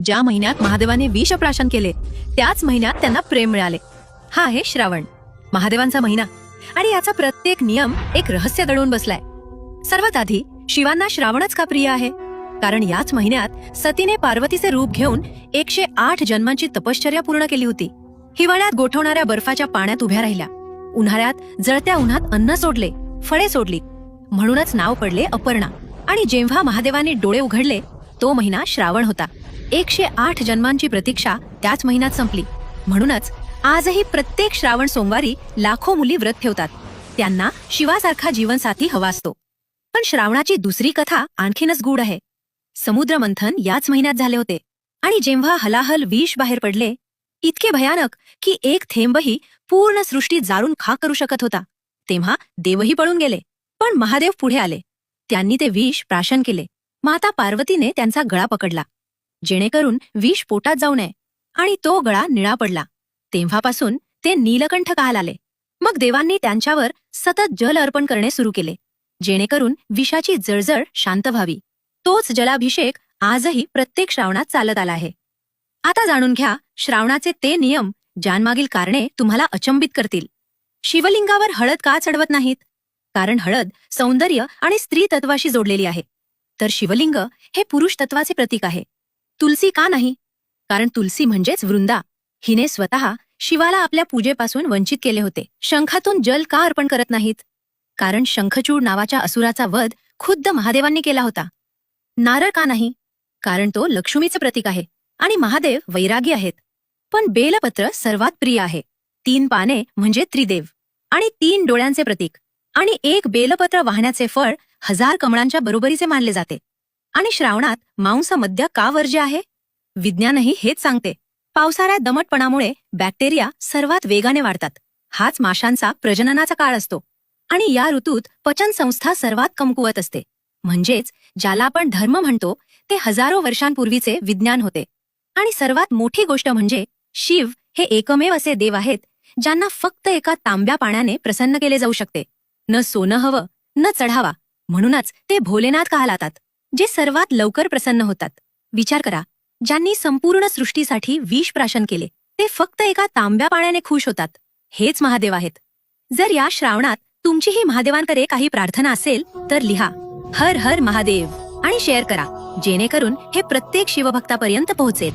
ज्या महिन्यात महादेवाने विष प्राशन केले त्याच महिन्यात त्यांना प्रेम मिळाले. हा आहे श्रावण, महादेवांचा महिना. आणि याचा प्रत्येक नियम एक रहस्य दडवून बसलाय. सर्वात आधी शिवांना श्रावणच का प्रिय आहे? कारण याच महिन्यात सतीने पार्वतीचे रूप घेऊन 108 जन्मांची तपश्चर्या पूर्ण केली होती. हिवाळ्यात गोठवणाऱ्या बर्फाच्या पाण्यात उभ्या राहिल्या, उन्हाळ्यात जळत्या उन्हात अन्न सोडले, फळे सोडली. म्हणूनच नाव पडले अपर्णा. आणि जेव्हा महादेवाने डोळे उघडले तो महिना श्रावण होता. 108 जन्मांची प्रतीक्षा त्याच महिन्यात संपली. म्हणूनच आजही प्रत्येक श्रावण सोमवारी लाखो मुली व्रत ठेवतात. त्यांना शिवासारखा जीवनसाथी हवा असतो. पण श्रावणाची दुसरी कथा आणखीनच गूढ आहे. समुद्र मंथन याच महिन्यात झाले होते. आणि जेव्हा हलाहल विष बाहेर पडले, इतके भयानक की एक थेंबही पूर्ण सृष्टी जाळून खाक करू शकत होता, तेव्हा देवही पळून गेले. पण महादेव पुढे आले. त्यांनी ते विष प्राशन केले. माता पार्वतीने त्यांचा गळा पकडला, जेणेकरून विष पोटात जाऊ नये. आणि तो गळा निळा पडला. तेव्हापासून ते नीलकंठ कहालाले. मग देवांनी त्यांच्यावर सतत जल अर्पण करणे सुरू केले, जेणेकरून विषाची जळजळ शांत व्हावी. तोच जलाभिषेक आजही प्रत्येक श्रावणात चालत आला आहे. आता जाणून घ्या श्रावणाचे ते नियम ज्यांमागील कारणे तुम्हाला अचंबित करतील. शिवलिंगावर हळद का चढवत नाहीत? कारण हळद सौंदर्य आणि स्त्री तत्वाशी जोडलेली आहे, तर शिवलिंग हे पुरुष तत्वाचे प्रतीक आहे. तुलसी का नाही? कारण तुलसी म्हणजेच वृंदा. हिने स्वतः शिवाला आपल्या पूजेपासून वंचित केले होते. शंखातून जल का अर्पण करत नाहीत? कारण शंखचूड नावाच्या असुराचा वध खुद्द महादेवांनी केला होता. नारळ का नाही? कारण तो लक्ष्मीचे प्रतीक आहे आणि महादेव वैरागी आहेत. पण बेलपत्र सर्वात प्रिय आहे. 3 पाने म्हणजे त्रिदेव आणि 3 डोळ्यांचे प्रतीक. आणि एक बेलपत्र वाहण्याचे फळ 1000 कमळांच्या बरोबरीचे मानले जाते. आणि श्रावणात मांस मद्य का वर्ज्य आहे? विज्ञानही हेच सांगते. पावसाळ्यात दमटपणामुळे बॅक्टेरिया सर्वात वेगाने वाढतात. हाच माशांचा प्रजननाचा काळ असतो. आणि या ऋतूत पचनसंस्था सर्वात कमकुवत असते. म्हणजेच ज्याला आपण धर्म म्हणतो ते हजारो वर्षांपूर्वीचे विज्ञान होते. आणि सर्वात मोठी गोष्ट म्हणजे शिव हे एकमेव असे देव आहेत ज्यांना फक्त एका तांब्या पाण्याने प्रसन्न केले जाऊ शकते. न सोनं हवं, न चढावा. म्हणूनच ते भोलेनाथ कहलातात, जे सर्वात लवकर प्रसन्न होतात. विचार करा, ज्यांनी संपूर्ण सृष्टीसाठी विष प्राशन केले ते फक्त एका तांब्या पाण्याने खुश होतात. हेच महादेव आहेत. जर या श्रावणात तुमचीही महादेवांकडे काही प्रार्थना असेल तर लिहा हर हर महादेव आणि शेअर करा, जेणेकरून हे प्रत्येक शिवभक्तापर्यंत पोहोचेल.